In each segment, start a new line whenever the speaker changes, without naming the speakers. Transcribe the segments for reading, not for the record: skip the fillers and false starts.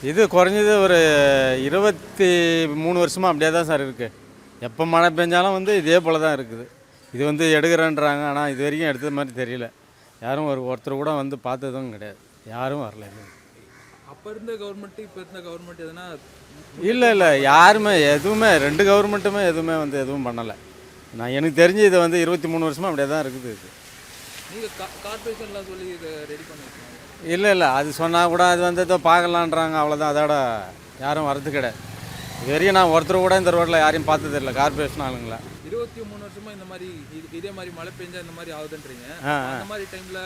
இது குறைஞ்சது ஒரு 23 வருஷமாக அப்படியே தான் சார் இருக்குது. எப்போ மழை பெஞ்சாலும் வந்து இதே போல் தான் இருக்குது. இது வந்து எடுக்கிறேன்றாங்க, ஆனால் இது வரைக்கும் எடுத்தது மாதிரி தெரியல. யாரும் ஒருத்தர் கூட வந்து பார்த்ததும் கிடையாது. யாரும் வரல.
அப்போ இருந்த கவர்மெண்ட்டு இப்போ இருந்த கவர்மெண்ட் எதுனா
இல்லை யாருமே எதுவுமே 2 கவர்மெண்ட்டுமே எதுவும் பண்ணலை. எனக்கு தெரிஞ்சு இது வந்து 23 வருஷமாக அப்படியே தான் இருக்குது. இது
நீங்கள் கார்பரேஷன்லாம் சொல்லி இதை ரெடி பண்ணிருக்கீங்க?
இல்லை அது சொன்னால் கூட அது வந்து ஏதோ பார்க்கலான்றாங்க, அவ்வளோதான். அதோட யாரும் வரது கிடையாது. இது வரைக்கும் நான் ஒருத்தர் கூட இந்த ரோட்டில் யாரையும் பார்த்தது இல்லை, கார்பரேஷன் ஆளுங்களா.
23 வருஷமாக இந்த மாதிரி இதே மாதிரி மழை பெஞ்சா இந்த மாதிரி ஆகுதுன்றீங்க. அந்த மாதிரி டைமில்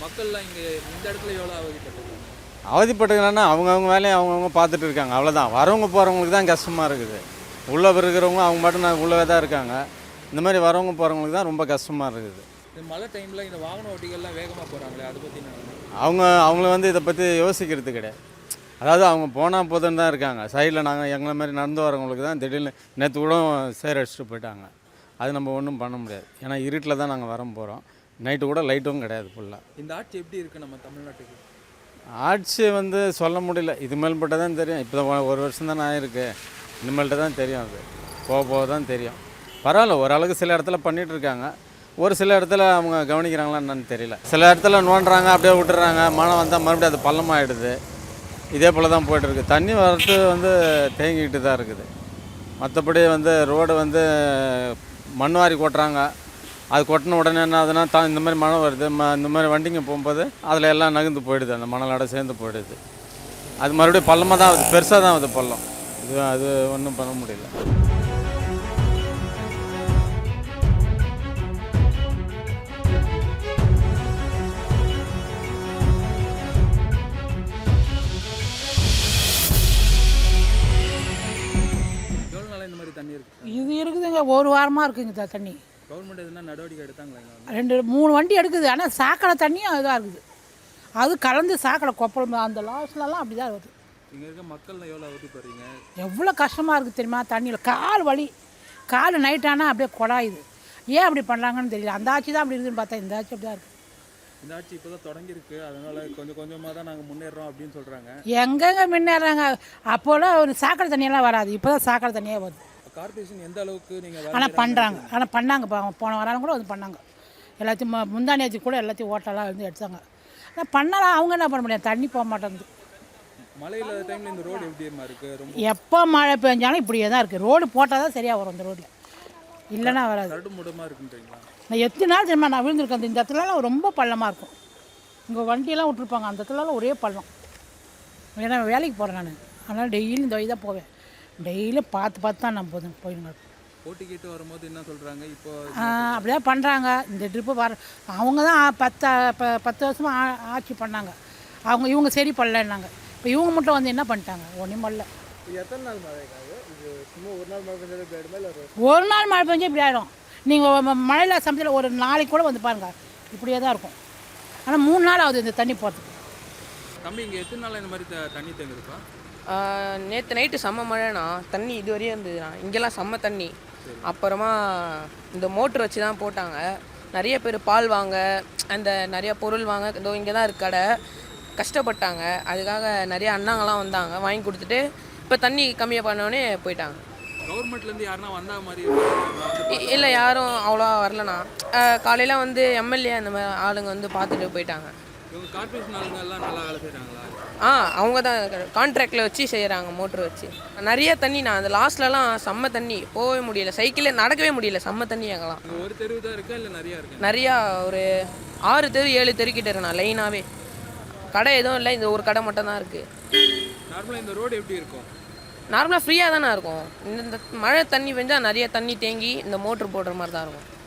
மக்கள்லாம் இங்கே இந்த இடத்துல எவ்வளோ அவதிப்பட்டிருக்காங்க?
அவதிப்பட்டுக்கலான்னா அவங்கவுங்க வேலையை அவங்கவுங்க பார்த்துட்டு இருக்காங்க, அவ்வளோதான். வரவங்க போகிறவங்களுக்கு தான் கஷ்டமாக இருக்குது. உள்ளே இருக்கிறவங்க அவங்க மட்டும் நான் உள்ளவே தான் இருக்காங்க. இந்த மாதிரி வரவங்க போகிறவங்களுக்கு தான் ரொம்ப கஷ்டமாக இருக்குது.
இந்த மழை டைமில் இந்த வாகன ஓட்டிகள்லாம் வேகமாக போகிறாங்களே, அதை பற்றி
அவங்கள வந்து இதை பற்றி யோசிக்கிறது கிடையாது. அதாவது அவங்க போனால் போதுன்னு தான் இருக்காங்க. சைடில் நாங்கள் எங்களை மாதிரி நடந்து வரவங்களுக்கு தான் திடீர்னு நேற்று கூட சேர் அடிச்சுட்டு போயிட்டாங்க. அது நம்ம ஒன்றும் பண்ண முடியாது. ஏன்னா இருட்டில் தான் நாங்கள் வர போகிறோம். நைட்டு கூட லைட்டும் கிடையாது ஃபுல்லாக.
இந்த ஆட்சி எப்படி இருக்குது நம்ம தமிழ்நாட்டுக்கு?
ஆட்சி வந்து சொல்ல முடியல. இது மேல்பட்ட தான் தெரியும். இப்போ தான் 1 வருஷம் தானே ஆயிருக்கு. இனிமேல்கிட்ட தான் தெரியும். அது போக தான் தெரியும். பரவாயில்ல, ஓரளவுக்கு சில இடத்துல பண்ணிகிட்டு இருக்காங்க. ஒரு சில இடத்துல அவங்க கவனிக்கிறாங்களா என்னன்னு தெரியல. சில இடத்துல நோண்டுறாங்க, அப்படியே விட்டுறாங்க. மழை வந்தால் மறுபடியும் அது பள்ளமாகிடுது. இதே போல் தான் போய்ட்டுருக்கு. தண்ணி வரது வந்து தேங்கிக்கிட்டு தான் இருக்குது. மற்றபடி வந்து ரோடு வந்து மண் வாரி கொட்டுறாங்க. அது கொட்டின உடனே என்ன ஆகுதுன்னா இந்த மாதிரி மழை வருது, இந்த மாதிரி வண்டிங்க போகும்போது அதில் எல்லாம் நகர்ந்து போயிடுது, அந்த மணலோட சேர்ந்து போயிடுது. அது மறுபடியும் பள்ளமாக தான் ஆகுது, பெருசாக தான் ஆகுது பள்ளம். அது ஒன்றும் பண்ண முடியல.
இது இருக்குதுங்க, ஒரு வாரமாக இருக்குங்க தண்ணி.
கவர்மெண்ட் எதுனா நடவடிக்கை எடுத்தாங்களா?
2-3 வண்டி எடுக்குது, ஆனால் சாக்கடை தண்ணியும் அதுதான் இருக்குது. அது கலந்து சாக்கடை கொப்பளம் அந்த லாஸ்ட்லலாம் அப்படி தான் வருது.
இங்கே இருக்க மக்கள் எவ்வளோ அவதிப்படுறீங்க?
எவ்வளோ கஷ்டமாக இருக்குது தெரியுமா? தண்ணியில் கால் வலி, கால் நைட் ஆனால் அப்படியே கொடாயுது. ஏன் அப்படி பண்ணுறாங்கன்னு தெரியல. அந்த ஆட்சி தான் அப்படி இருக்குதுன்னு பார்த்தா இந்த ஆட்சி அப்படி தான் இருக்குது.
இந்த ஆட்சி இப்போ தான் தொடங்கியிருக்கு, அதனால் கொஞ்சம் கொஞ்சமாக தான் நாங்கள் முன்னேறோம் அப்படின்னு சொல்கிறாங்க.
எங்கெங்கே முன்னேறாங்க? அப்போலாம் ஒரு சாக்கடை தண்ணியெல்லாம் வராது, இப்போ தான் சாக்கடை தண்ணியாக வருது.
கார்பரேஷன் எந்த அளவுக்கு நீங்கள்
ஆனால் பண்ணுறாங்க, ஆனால் பண்ணாங்க. போன வாரம் கூட வந்து பண்ணாங்க. எல்லாத்தையும் முந்தானியாச்சு கூட எல்லாத்தையும் ஓட்டெல்லாம் வந்து எடுத்தாங்க. ஆனால் பண்ணலாம், அவங்க என்ன பண்ண முடியாது, தண்ணி போக மாட்டேங்குது.
மழை இல்லாத டைமில் இந்த ரோடு எப்படிமா இருக்குது? ரொம்ப
எப்போ மழை பெஞ்சாலும் இப்படியே தான் இருக்குது. ரோடு போட்டால் தான் சரியாக வரும் இந்த ரோட்டில், இல்லைன்னா வராது.
கரடு மூடமாக இருக்குன்றீங்களா?
நான் எத்தனை நாள் தெரியுமா நான் விழுந்திருக்கேன். இந்த இடத்துலலாம் ரொம்ப பள்ளமாக இருக்கும். இங்கே வண்டியெல்லாம் விட்டுருப்பாங்க, அந்த இடத்துலலாம் ஒரே பள்ளம். ஏன்னா வேலைக்கு போகிறேன் நான், அதனால் டெய்லியும் இந்த வழி தான் போவேன். டெய்லியும் பார்த்து தான் நான் போயிடுங்க.
போட்டி கேட்டு வரும்போது என்ன சொல்கிறாங்க? இப்போ
அப்படிதான் பண்ணுறாங்க. இந்த ட்ரிப்பு அவங்க தான் 10 வருஷமாக ஆட்சி பண்ணாங்க. இவங்க சரி பண்ணலன்னாங்க. இப்போ இவங்க மட்டும் வந்து என்ன பண்ணிட்டாங்க? ஒன்றும் பண்ணல.
எத்தனை நாள் மழை? இது சும்மா ஒரு நாள் மழை பெஞ்சாலே இப்படி ஆகிடுமா? இல்லை
ஒரு நாள் மழை பெஞ்சா இப்படி ஆகிடும். நீங்கள் மழையில் சமயத்தில் ஒரு நாளைக்கு கூட வந்து பாருங்கள், இப்படியே தான் இருக்கும். ஆனால் 3 நாள் ஆகுது இந்த தண்ணி போகிறதுக்கு.
தம்பி, இங்கே எத்தனை நாள் இந்த மாதிரி தண்ணி தேங்குதுப்பா?
நேற்று நைட்டு செம்ம மழைண்ணா. தண்ணி இது வரையும் இருந்ததுண்ணா. இங்கெல்லாம் செம்ம தண்ணி. அப்புறமா இந்த மோட்ரு வச்சு தான் போட்டாங்க. நிறைய பேர் பால் வாங்க, அந்த நிறைய பொருள் வாங்க, இதோ இங்கே தான் இருக்கு கடை, கஷ்டப்பட்டாங்க. அதுக்காக நிறைய அண்ணாங்கள்லாம் வந்தாங்க, வாங்கி கொடுத்துட்டு இப்போ தண்ணி கம்மியாக பண்ணோடனே போயிட்டாங்க.
கவர்மெண்ட்லேருந்து யாருன்னா வந்தா மாதிரி?
இல்லை, யாரும் அவ்வளோ வரலண்ணா. காலையில் வந்து எம்எல்ஏ அந்த மாதிரி ஆளுங்க வந்து பார்த்துட்டு போயிட்டாங்க.
இவங்க கார்பரேஷன் ஆளுங்க எல்லாம் நல்லா வேலை செய்கிறாங்களா?
அவங்க தான் கான்ட்ராக்டில் வச்சு செய்கிறாங்க, மோட்ரு வச்சு. நிறைய தண்ணிண்ணா, அந்த லாஸ்ட்லலாம் செம்ம தண்ணி, போகவே முடியல, சைக்கிளே நடக்கவே முடியல, செம்ம தண்ணி. அங்கெல்லாம்
ஒரு தெரு தான் இருக்கா இல்லை நிறையா இருக்கு?
நிறையா, ஒரு 6 தெரு 7 தெரு கிட்ட இருக்குண்ணா லைனாகவே. கடை எதுவும் இல்லை, இந்த ஒரு கடை மட்டும் தான் இருக்குது.
நார்மலாக இந்த ரோடு எப்படி இருக்கும்?
நார்மலாக ஃப்ரீயாக தானே இருக்கும். இந்த மழை தண்ணி பெஞ்சால் நிறைய தண்ணி தேங்கி இந்த மோட்ரு போடுற மாதிரி தான் இருக்கும்.